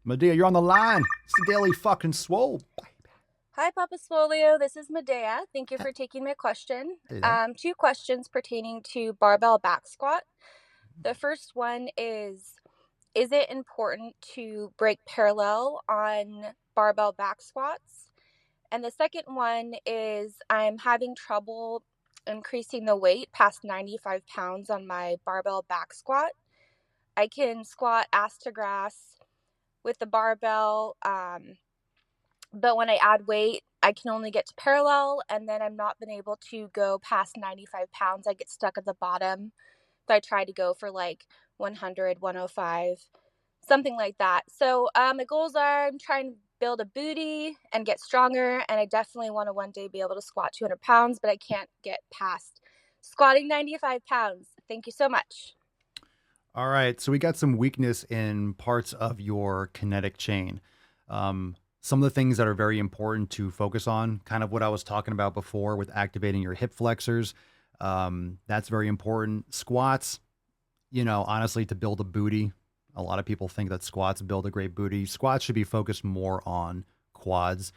Medea, you're on the line. It's the Daily fucking Swole. Hi, Papa Swolio. This is Medea. Thank you for taking my question. Hey there. Two questions pertaining to barbell back squat. The first one is it important to break parallel on barbell back squats? And the second one is I'm having trouble increasing the weight past 95 pounds on my barbell back squat. I can squat ass to grass with the barbell, but when I add weight, I can only get to parallel, and then I'm not been able to go past 95 pounds. I get stuck at the bottom. If I try to go for like 100, 105, something like that. So my goals are I'm trying to build a booty and get stronger, and I definitely want to one day be able to squat 200 pounds, but I can't get past squatting 95 pounds. Thank you so much. All right, so we got some weakness in parts of your kinetic chain. Some of the things that are very important to focus on, kind of what I was talking about before with activating your hip flexors. That's very important. Squats, honestly, to build a booty, a lot of people think that squats build a great booty. Squats should be focused more on quads.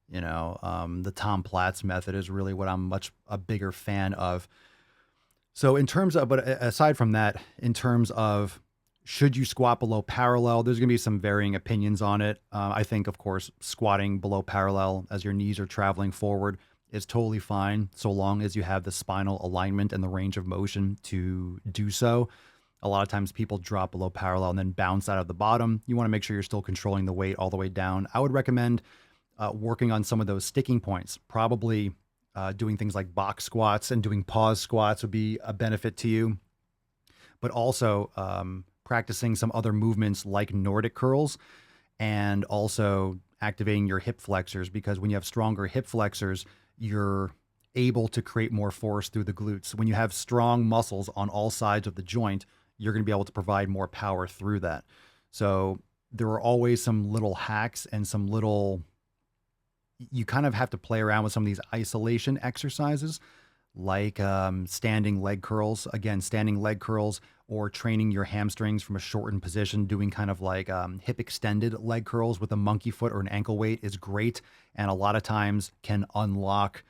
The Tom Platz method is really what I'm much a bigger fan of. So but aside from that, in terms of should you squat below parallel, there's going to be some varying opinions on it. I think, of course, squatting below parallel as your knees are traveling forward is totally fine, so long as you have the spinal alignment and the range of motion to do so. A lot of times people drop below parallel and then bounce out of the bottom. You want to make sure you're still controlling the weight all the way down. I would recommend working on some of those sticking points, probably doing things like box squats and doing pause squats would be a benefit to you, but also practicing some other movements like Nordic curls and also activating your hip flexors, because when you have stronger hip flexors, you're able to create more force through the glutes. When you have strong muscles on all sides of the joint, you're going to be able to provide more power through that. So there are always some little hacks and you kind of have to play around with some of these isolation exercises like standing leg curls. Again, standing leg curls or training your hamstrings from a shortened position, doing kind of like hip extended leg curls with a monkey foot or an ankle weight is great. And a lot of times can unlock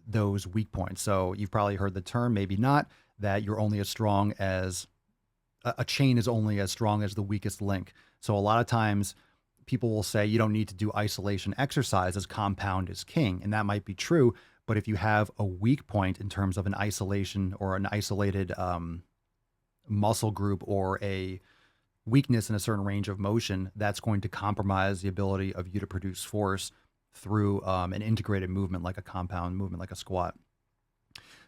those weak points. So you've probably heard the term, maybe not, that you're only as strong as a chain is only as strong as the weakest link. So a lot of times people will say you don't need to do isolation exercises, compound is king. And that might be true. But if you have a weak point in terms of an isolation or an isolated muscle group or a weakness in a certain range of motion, that's going to compromise the ability of you to produce force through an integrated movement like a compound movement, like a squat.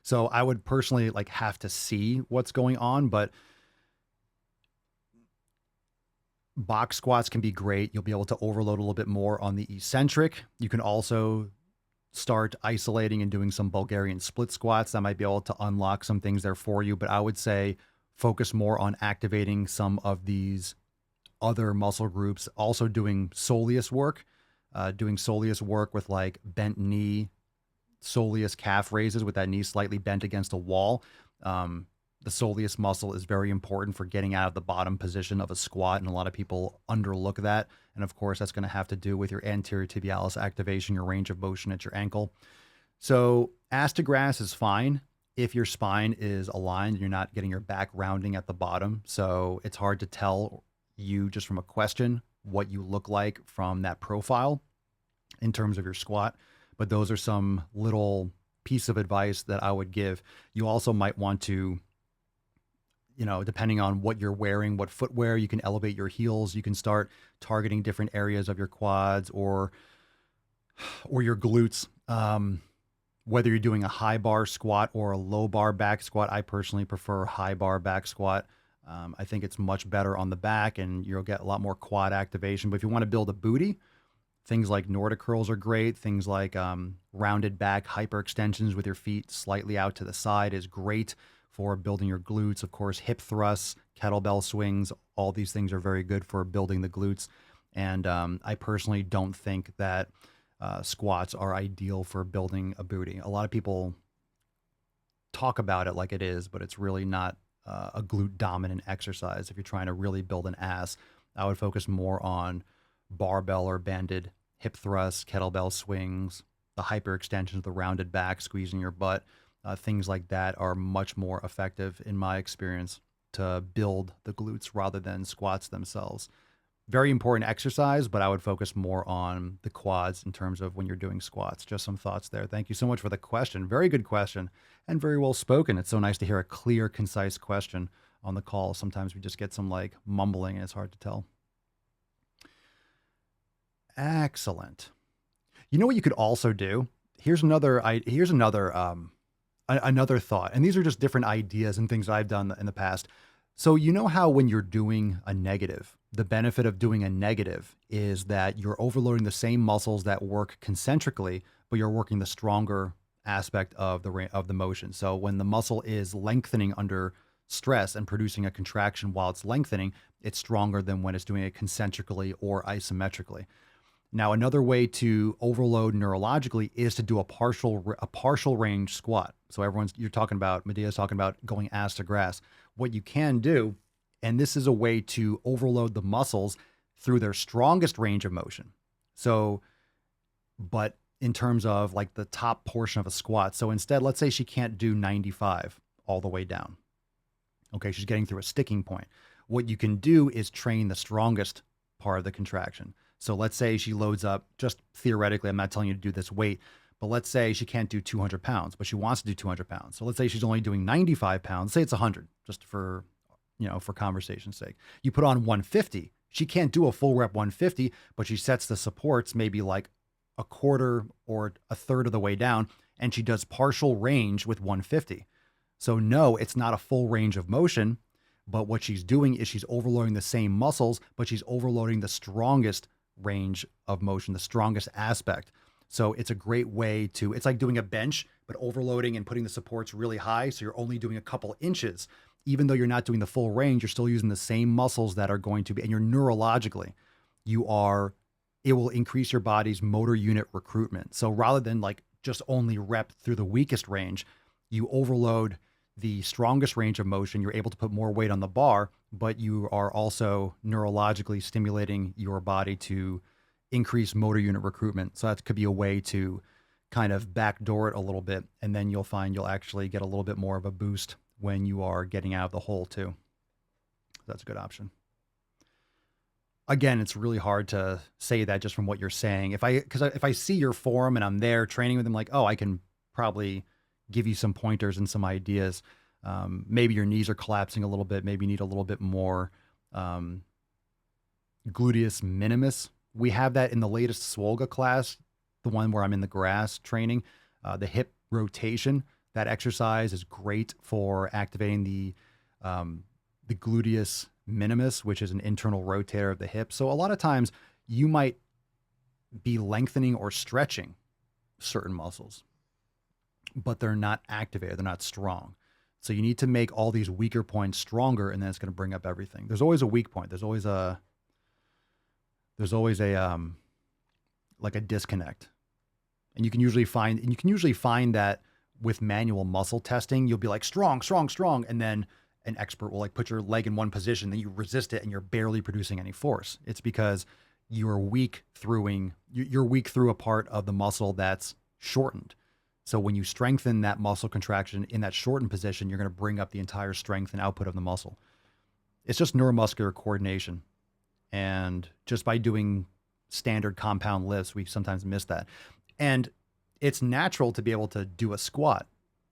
So I would personally have to see what's going on, but box squats can be great. You'll be able to overload a little bit more on the eccentric. You can also start isolating and doing some Bulgarian split squats. That might be able to unlock some things there for you. But I would say focus more on activating some of these other muscle groups. Also doing soleus work, with like bent knee, soleus calf raises with that knee slightly bent against a wall. The soleus muscle is very important for getting out of the bottom position of a squat, and a lot of people underlook that. And of course, that's going to have to do with your anterior tibialis activation, your range of motion at your ankle. So ass to grass is fine if your spine is aligned and you're not getting your back rounding at the bottom. So it's hard to tell you just from a question what you look like from that profile in terms of your squat. But those are some little piece of advice that I would give. You also might want to, depending on what you're wearing, what footwear, you can elevate your heels. You can start targeting different areas of your quads or your glutes. Whether you're doing a high bar squat or a low bar back squat, I personally prefer high bar back squat. I think it's much better on the back and you'll get a lot more quad activation. But if you want to build a booty, things like Nordic curls are great. Things like rounded back hyperextensions with your feet slightly out to the side is great for building your glutes. Of course, hip thrusts, kettlebell swings, all these things are very good for building the glutes. And I personally don't think that squats are ideal for building a booty. A lot of people talk about it like it is, but it's really not a glute dominant exercise if you're trying to really build an ass. I would focus more on barbell or banded hip thrusts, kettlebell swings, the hyperextension of the rounded back, squeezing your butt. Things like that are much more effective in my experience to build the glutes rather than squats themselves. Very important exercise, but I would focus more on the quads in terms of when you're doing squats. Just some thoughts there. Thank you so much for the question. Very good question and very well spoken. It's so nice to hear a clear, concise question on the call. Sometimes we just get some like mumbling and it's hard to tell. Excellent. You know what you could also do? Here's another thought. And these are just different ideas and things I've done in the past. So you know how when you're doing a negative, the benefit of doing a negative is that you're overloading the same muscles that work concentrically, but you're working the stronger aspect of the motion. So when the muscle is lengthening under stress and producing a contraction while it's lengthening, it's stronger than when it's doing it concentrically or isometrically. Now, another way to overload neurologically is to do a partial range squat. So Medea's talking about going ass to grass. What you can do, and this is a way to overload the muscles through their strongest range of motion. So, but in terms of like the top portion of a squat. So instead, let's say she can't do 95 all the way down. Okay, she's getting through a sticking point. What you can do is train the strongest part of the contraction. So let's say she loads up, just theoretically, I'm not telling you to do this weight, but let's say she can't do 200 pounds, but she wants to do 200 pounds. So let's say she's only doing 95 pounds, say it's 100, just for conversation's sake. You put on 150. She can't do a full rep 150, but she sets the supports maybe like a quarter or a third of the way down, and she does partial range with 150. So no, it's not a full range of motion, but what she's doing is she's overloading the same muscles, but she's overloading the strongest range of motion, the strongest aspect. So it's a great way it's like doing a bench, but overloading and putting the supports really high. So you're only doing a couple inches. Even though you're not doing the full range, you're still using the same muscles that are going to be, and you're neurologically, it will increase your body's motor unit recruitment. So rather than like just only rep through the weakest range, you overload the strongest range of motion. You're able to put more weight on the bar, but you are also neurologically stimulating your body to increase motor unit recruitment. So that could be a way to kind of backdoor it a little bit. And then you'll find you'll actually get a little bit more of a boost when you are getting out of the hole too. That's a good option. Again, it's really hard to say that just from what you're saying. If I see your form and I'm there training with them, like, oh, I can probably give you some pointers and some ideas. Maybe your knees are collapsing a little bit. Maybe you need a little bit more gluteus minimus. We have that in the latest Swole class, the one where I'm in the grass training. The hip rotation, that exercise is great for activating the gluteus minimus, which is an internal rotator of the hip. So a lot of times you might be lengthening or stretching certain muscles, but they're not activated. They're not strong. So you need to make all these weaker points stronger, and then it's going to bring up everything. There's always a weak point. There's always a like a disconnect. And you can usually find that with manual muscle testing. You'll be like strong, strong, strong, and then an expert will like put your leg in one position, then you resist it and you're barely producing any force. It's because you're weak through a part of the muscle that's shortened. So when you strengthen that muscle contraction in that shortened position, you're going to bring up the entire strength and output of the muscle. It's just neuromuscular coordination. And just by doing standard compound lifts, we sometimes miss that. And it's natural to be able to do a squat.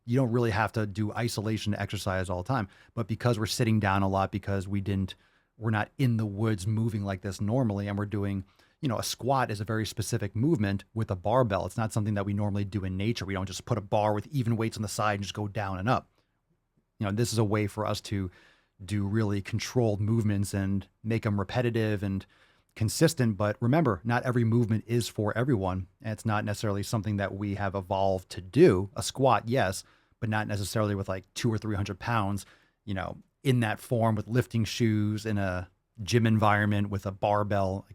You don't really have to do isolation exercise all the time. But because we're sitting down a lot, because we're not in the woods moving like this normally, and we're doing, a squat is a very specific movement with a barbell. It's not something that we normally do in nature. We don't just put a bar with even weights on the side and just go down and up. This is a way for us to do really controlled movements and make them repetitive and consistent. But remember, not every movement is for everyone. And it's not necessarily something that we have evolved to do. A squat, yes, but not necessarily with like 200 or 300 pounds, in that form with lifting shoes in a gym environment with a barbell,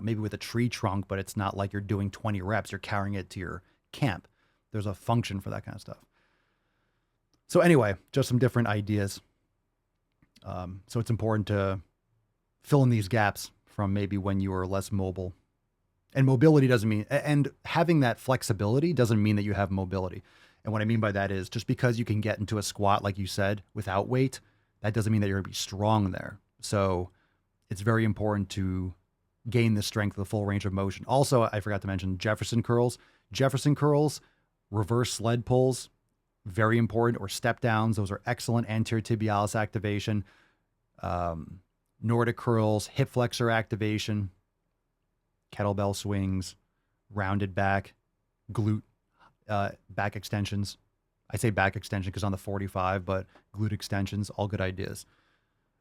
maybe with a tree trunk, but it's not like you're doing 20 reps. You're carrying it to your camp. There's a function for that kind of stuff. So anyway, just some different ideas. So it's important to fill in these gaps from maybe when you were less mobile. And mobility doesn't mean, and having that flexibility doesn't mean that you have mobility. And what I mean by that is just because you can get into a squat, like you said, without weight, that doesn't mean that you're going to be strong there. So it's very important to gain the strength of the full range of motion. Also, I forgot to mention Jefferson curls. Jefferson curls, reverse sled pulls, very important, or step downs. Those are excellent anterior tibialis activation. Nordic curls, hip flexor activation, kettlebell swings, rounded back, glute back extensions. I say back extension because on the 45, but glute extensions, all good ideas.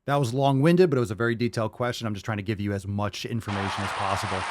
That was long-winded, but it was a very detailed question. I'm just trying to give you as much information as possible.